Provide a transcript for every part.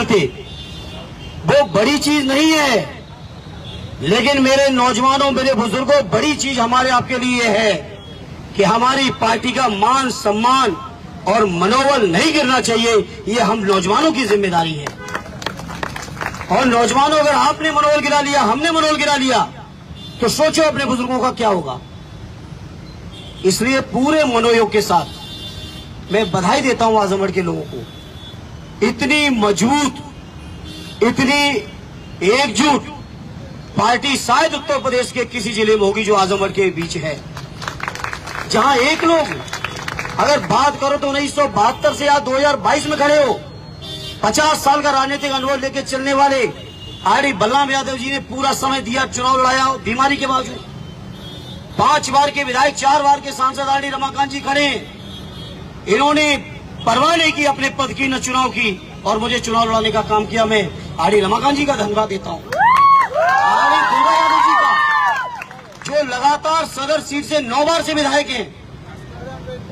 करते, वो बड़ी चीज नहीं है। लेकिन मेरे नौजवानों, मेरे बुजुर्गों, बड़ी चीज हमारे आपके लिए है कि हमारी पार्टी का मान सम्मान और मनोबल नहीं गिरना चाहिए। ये हम नौजवानों की जिम्मेदारी है। और नौजवानों, अगर आपने मनोबल गिरा लिया, हमने मनोबल गिरा लिया, तो सोचो अपने बुजुर्गों का क्या होगा। इसलिए पूरे मनोयोग के साथ मैं बधाई देता हूं आजमगढ़ के लोगों को। इतनी मजबूत, इतनी एकजुट पार्टी शायद उत्तर प्रदेश के किसी जिले में होगी जो आजमगढ़ के बीच है, जहां एक लोग, अगर बात करो तो 1972 से आज 2022 में खड़े हो, 50 साल का राजनीतिक अनुभव लेकर चलने वाले आरडी बलराम यादव जी ने पूरा समय दिया, चुनाव लड़ाया बीमारी के बावजूद। 5 बार के विधायक, 4 बार के सांसद आरडी रमाकांत जी खड़े हैं। इन्होंने परवाह नहीं की अपने पद की, न चुनाव की, और मुझे चुनाव लड़ाने का काम किया। मैं आरडी रमाकांत जी का धन्यवाद देता हूं। आरडी दुर्गा यादव जी का, जो लगातार सदर सीट से 9 बार से विधायक हैं,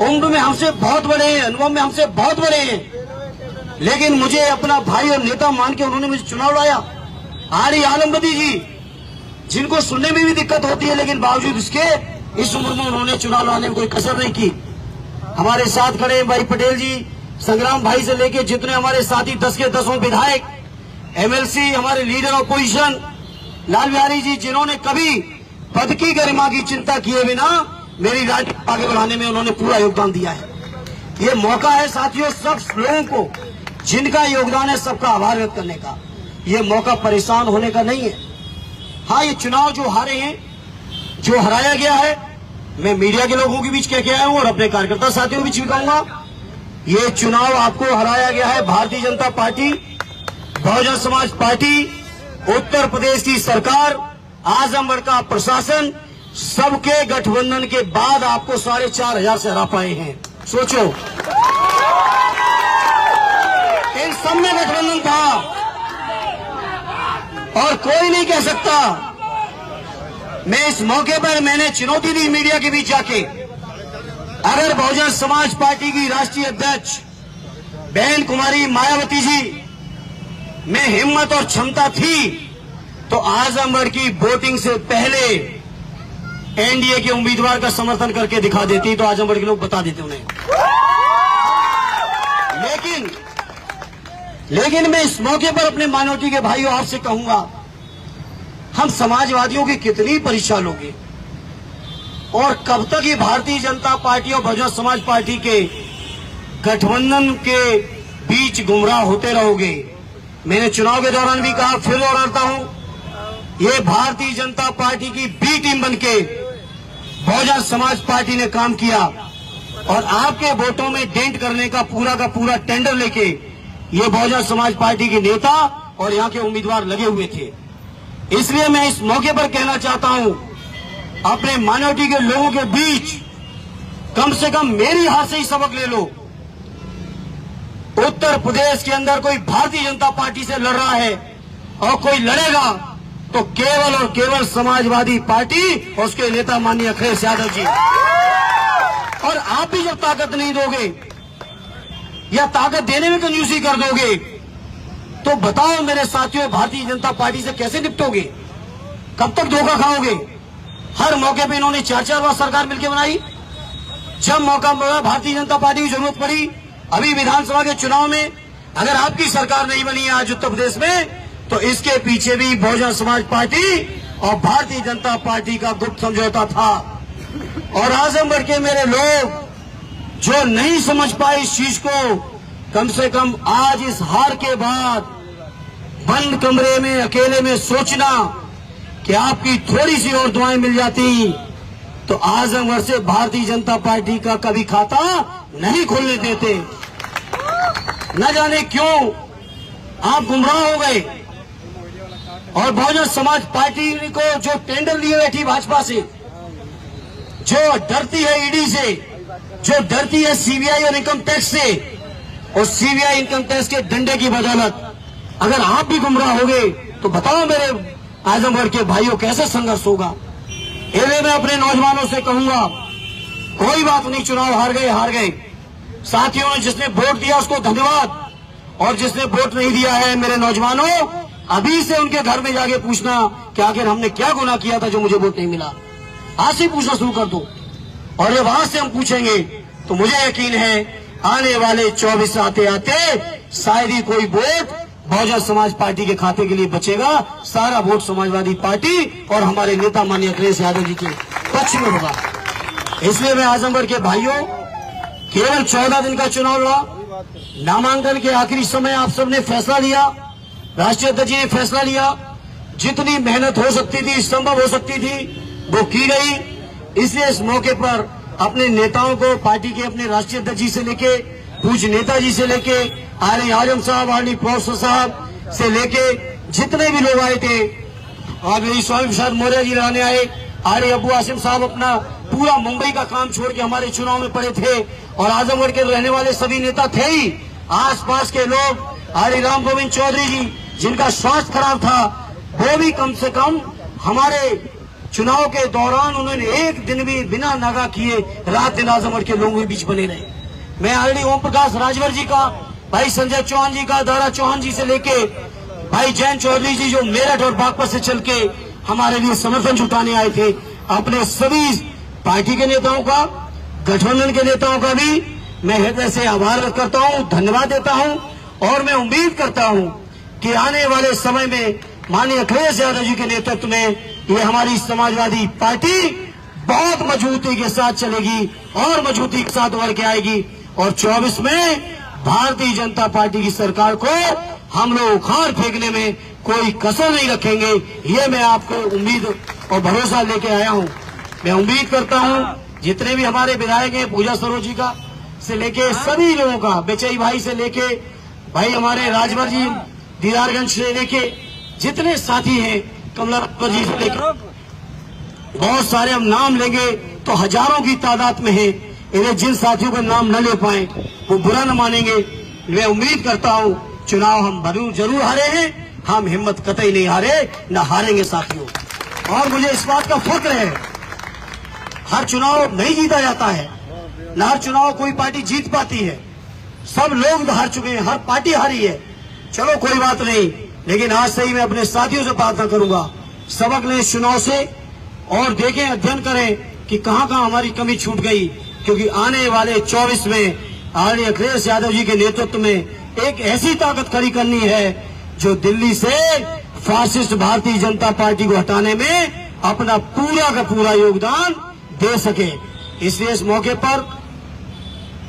उम्र में हमसे बहुत बड़े हैं, अनुभव में हमसे बहुत बड़े हैं, लेकिन मुझे अपना भाई और नेता मान के उन्होंने मुझे चुनाव लड़ाया। आरडी आलमबदी जी, जिनको सुनने में भी दिक्कत होती है, लेकिन बावजूद इसके इस उम्र में उन्होंने चुनाव लड़ाने में कोई कसर नहीं की। हमारे साथ खड़े भाई पटेल जी, संग्राम भाई से लेके जितने हमारे साथी 10 के 10 विधायक, एमएलसी, हमारे लीडर ऑपोजिशन लाल बिहारी जी, जिन्होंने कभी पद की गरिमा की चिंता किए बिना मेरी राजनीति आगे बढ़ाने में उन्होंने पूरा योगदान दिया है। ये मौका है साथियों सब लोगों को, जिनका योगदान है, सबका आभार व्यक्त करने का। ये मौका परेशान होने का नहीं है। हाँ, ये चुनाव जो हारे हैं, जो हराया गया है, मैं मीडिया के लोगों के बीच कह के आया हूं और अपने कार्यकर्ता साथियों के बीच भी कहूंगा, ये चुनाव आपको हराया गया है भारतीय जनता पार्टी, बहुजन समाज पार्टी, उत्तर प्रदेश की सरकार, आजमगढ़ का प्रशासन, सबके गठबंधन के बाद आपको 4,500 से हरा पाए हैं। सोचो, इन सब में गठबंधन था और कोई नहीं कह सकता। मैं इस मौके पर मैंने चुनौती दी मीडिया के बीच जाके, अगर बहुजन समाज पार्टी की राष्ट्रीय अध्यक्ष बहन कुमारी मायावती जी में हिम्मत और क्षमता थी तो आजमगढ़ की वोटिंग से पहले एनडीए के उम्मीदवार का समर्थन करके दिखा देती, तो आजमगढ़ के लोग बता देते उन्हें। लेकिन मैं इस मौके पर अपने माइनॉरिटी के भाइयों आपसे कहूंगा, हम समाजवादियों की कितनी परीक्षा लोगे और कब तक ये भारतीय जनता पार्टी और बहुजन समाज पार्टी के गठबंधन के बीच गुमराह होते रहोगे। मैंने चुनाव के दौरान भी कहा, फिर दोहराता हूं, ये भारतीय जनता पार्टी की बी टीम बनके बहुजन समाज पार्टी ने काम किया और आपके वोटों में डेंट करने का पूरा टेंडर लेके ये बहुजन समाज पार्टी के नेता और यहाँ के उम्मीदवार लगे हुए थे। इसलिए मैं इस मौके पर कहना चाहता हूं, अपने माइनॉरिटी के लोगों के बीच कम से कम मेरी हाथ से ही सबक ले लो। उत्तर प्रदेश के अंदर कोई भारतीय जनता पार्टी से लड़ रहा है और कोई लड़ेगा तो केवल और केवल समाजवादी पार्टी और उसके नेता माननीय अखिलेश यादव जी। और आप भी जब ताकत नहीं दोगे या ताकत देने में कंजूसी कर दोगे तो बताओ मेरे साथियों, भारतीय जनता पार्टी से कैसे निपटोगे? कब तक धोखा खाओगे? हर मौके पे इन्होंने 4-4 बार सरकार मिलकर बनाई। जब मौका मिला, भारतीय जनता पार्टी की जरूरत पड़ी, अभी विधानसभा के चुनाव में अगर आपकी सरकार नहीं बनी है आज उत्तर प्रदेश में, तो इसके पीछे भी बहुजन समाज पार्टी और भारतीय जनता पार्टी का गुप्त समझौता था। और आजमगढ़ के मेरे लोग जो नहीं समझ पाए इस चीज को, कम से कम आज इस हार के बाद बंद कमरे में अकेले में सोचना कि आपकी थोड़ी सी और दुआएं मिल जाती तो आजमगढ़ से भारतीय जनता पार्टी का कभी खाता नहीं खोलने देते। न जाने क्यों आप गुमराह हो गए और बहुजन समाज पार्टी को जो टेंडर लिए बैठी भाजपा से, जो डरती है ईडी से, जो डरती है सीबीआई और इनकम टैक्स से, और सीबीआई इनकम टैक्स के डंडे की बदौलत अगर आप भी गुमराह हो गए तो बताओ मेरे आजमगढ़ के भाइयों कैसे संघर्ष होगा। इसलिए मैं अपने नौजवानों से कहूंगा, कोई बात नहीं, चुनाव हार गए। साथियों ने जिसने वोट दिया उसको धन्यवाद, और जिसने वोट नहीं दिया है, मेरे नौजवानों, अभी से उनके घर में जाके पूछना कि आखिर हमने क्या गुनाह किया था जो मुझे वोट नहीं मिला। आज से पूछना शुरू कर दो। और जब आज से हम पूछेंगे तो मुझे यकीन है आने वाले 24 आते आते शायद ही कोई वोट बहुजन समाज पार्टी के खाते के लिए बचेगा। सारा वोट समाजवादी पार्टी और हमारे नेता माननीय अखिलेश यादव जी के पक्ष में होगा। इसलिए मैं आजमगढ़ के भाइयों, केवल 14 दिन का चुनाव लड़ा, नामांकन के आखिरी समय आप सबने फैसला लिया, राष्ट्रीय अध्यक्ष जी ने फैसला लिया, जितनी मेहनत हो सकती थी, संभव हो सकती थी, वो की गई। इसलिए इस मौके पर अपने नेताओं को, पार्टी के अपने राष्ट्रीय अध्यक्ष जी से लेके, पूज्य नेताजी से लेके, आर्य आजम साहब, आर्य प्रोफेसर साहब से लेके जितने भी लोग आए थे, और मेरी स्वामी प्रसाद मौर्य जी रहने आए, आर्य अबू आसिम साहब अपना पूरा मुंबई का काम छोड़ के हमारे चुनाव में पड़े थे, और आजमगढ़ के रहने वाले सभी नेता थे ही। आसपास के लोग, आर्य राम गोविंद चौधरी जी जिनका स्वास्थ्य खराब था, वो भी कम से कम हमारे चुनाव के दौरान उन्होंने एक दिन भी बिना नागा किए रात दिन आजमगढ़ के लोगों के बीच बने रहे। मैं आरडी ओम प्रकाश राजभर जी का, भाई संजय चौहान जी का, दारा चौहान जी से लेके भाई जैन चौधरी जी जो मेरठ और बागपत से चल के हमारे लिए समर्थन जुटाने आए थे, अपने सभी पार्टी के नेताओं का, गठबंधन के नेताओं का भी मैं हृदय से आभार व्यक्त करता हूँ, धन्यवाद देता हूँ। और मैं उम्मीद करता हूँ कि आने वाले समय में माननीय अखिलेश यादव जी के नेतृत्व में ये हमारी समाजवादी पार्टी बहुत मजबूती के साथ चलेगी और मजबूती के साथ उभर के आएगी। और 24 में भारतीय जनता पार्टी की सरकार को हम लोग उखाड़ फेंकने में कोई कसर नहीं रखेंगे। ये मैं आपको उम्मीद और भरोसा लेके आया हूँ। मैं उम्मीद करता हूँ जितने भी हमारे विधायक हैं, पूजा सरोज जी का से लेके सभी लोगों का, बेचई भाई से लेके भाई हमारे राजभर जी दीदारगंज से लेके जितने साथी हैं, कमला जी से लेकर बहुत सारे, हम नाम लेंगे तो हजारों की तादाद में है। इन्हें जिन साथियों का नाम न ले पाए वो बुरा न मानेंगे। मैं उम्मीद करता हूँ चुनाव हम जरूर हारे हैं, हम हिम्मत कतई नहीं हारे, न हारेंगे साथियों। और मुझे इस बात का फक्र है, हर चुनाव नहीं जीता जाता है, न हर चुनाव कोई पार्टी जीत पाती है। सब लोग हार चुके हैं, हर पार्टी हारी है। चलो कोई बात नहीं, लेकिन आज से ही मैं अपने साथियों से प्रार्थना करूंगा, सबक लें इस चुनाव से और देखें, अध्ययन करें कि कहां कहां हमारी कमी छूट गई। क्योंकि आने वाले 24 में आदरणीय अखिलेश यादव जी के नेतृत्व में एक ऐसी ताकत खड़ी करनी है जो दिल्ली से फासिस्ट भारतीय जनता पार्टी को हटाने में अपना पूरा का पूरा योगदान दे सके। इसलिए इस मौके पर,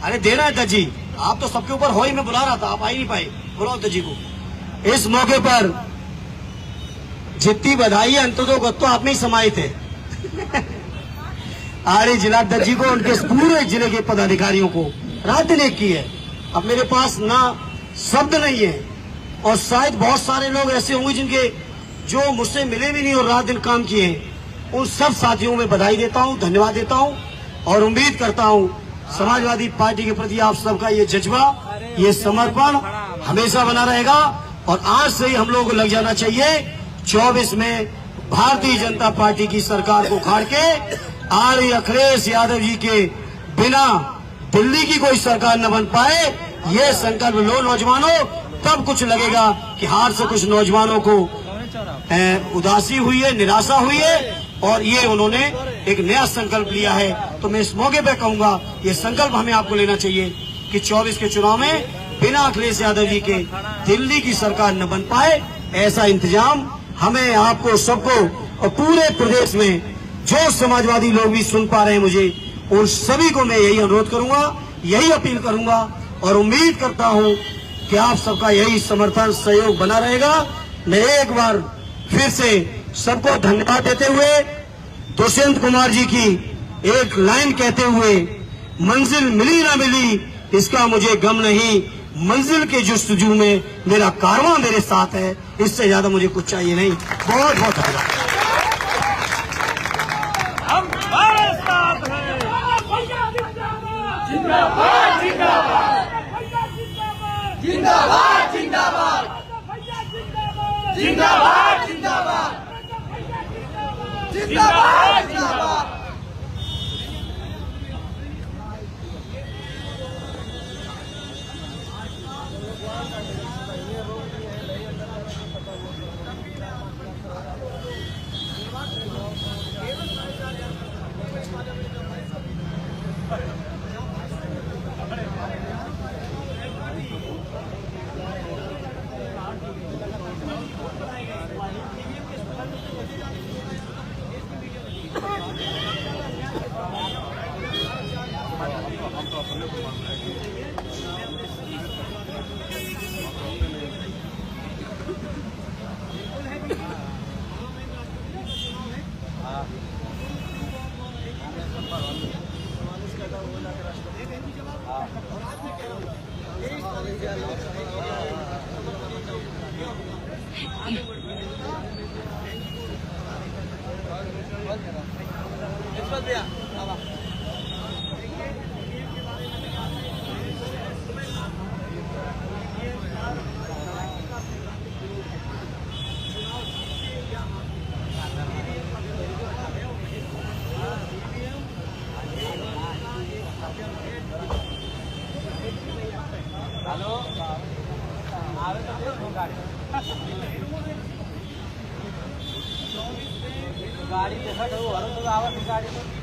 अरे देना है अध्यक्ष जी, आप तो सबके ऊपर हो ही, मैं बुला रहा था, आप आ ही नहीं पाए, बुलाओ अध्यक्ष जी को। इस मौके पर जितनी बधाई है अंततोगत्तो आप में ही समाये थे। आर्य जिलाध्यक्ष जी को, उनके पूरे जिले के पदाधिकारियों को रात दिन एक की है। अब मेरे पास ना शब्द नहीं है, और शायद बहुत सारे लोग ऐसे होंगे जिनके जो मुझसे मिले भी नहीं और रात दिन काम किए हैं। उन सब साथियों में बधाई देता हूं, धन्यवाद देता हूं, और उम्मीद करता हूं समाजवादी पार्टी के प्रति आप सबका ये जज्बा, ये समर्पण हमेशा बना रहेगा। और आज से ही हम लोगों को लग जाना चाहिए 24 में भारतीय जनता पार्टी की सरकार को उखाड़ के आर्य अखिलेश यादव जी के बिना दिल्ली की कोई सरकार न बन पाए, ये संकल्प लो नौजवानों। तब कुछ लगेगा कि हार से कुछ नौजवानों को उदासी हुई है, निराशा हुई है, और ये उन्होंने एक नया संकल्प लिया है। तो मैं इस मौके पे कहूंगा, ये संकल्प हमें आपको लेना चाहिए कि 24 के चुनाव में बिना अखिलेश यादव जी के दिल्ली की सरकार न बन पाए, ऐसा इंतजाम हमें, आपको, सबको, और पूरे प्रदेश में जो समाजवादी लोग भी सुन पा रहे हैं मुझे, उन सभी को मैं यही अनुरोध करूंगा, यही अपील करूंगा, और उम्मीद करता हूं कि आप सबका यही समर्थन, सहयोग बना रहेगा। मैं एक बार फिर से सबको धन्यवाद देते हुए दुष्यंत कुमार जी की एक लाइन कहते हुए, मंजिल मिली ना मिली इसका मुझे गम नहीं, मंजिल के जुस्तजू में मेरा कारवां मेरे साथ है, इससे ज्यादा मुझे कुछ चाहिए नहीं। बहुत बहुत धन्यवाद। जिंदाबाद जिंदाबाद जिंदाबाद जिंदाबाद जिंदाबाद जिंदाबाद जिंदाबाद जिंदाबाद। हेलो आवे तो गाड़ी देखा तो आवे तो गाड़ी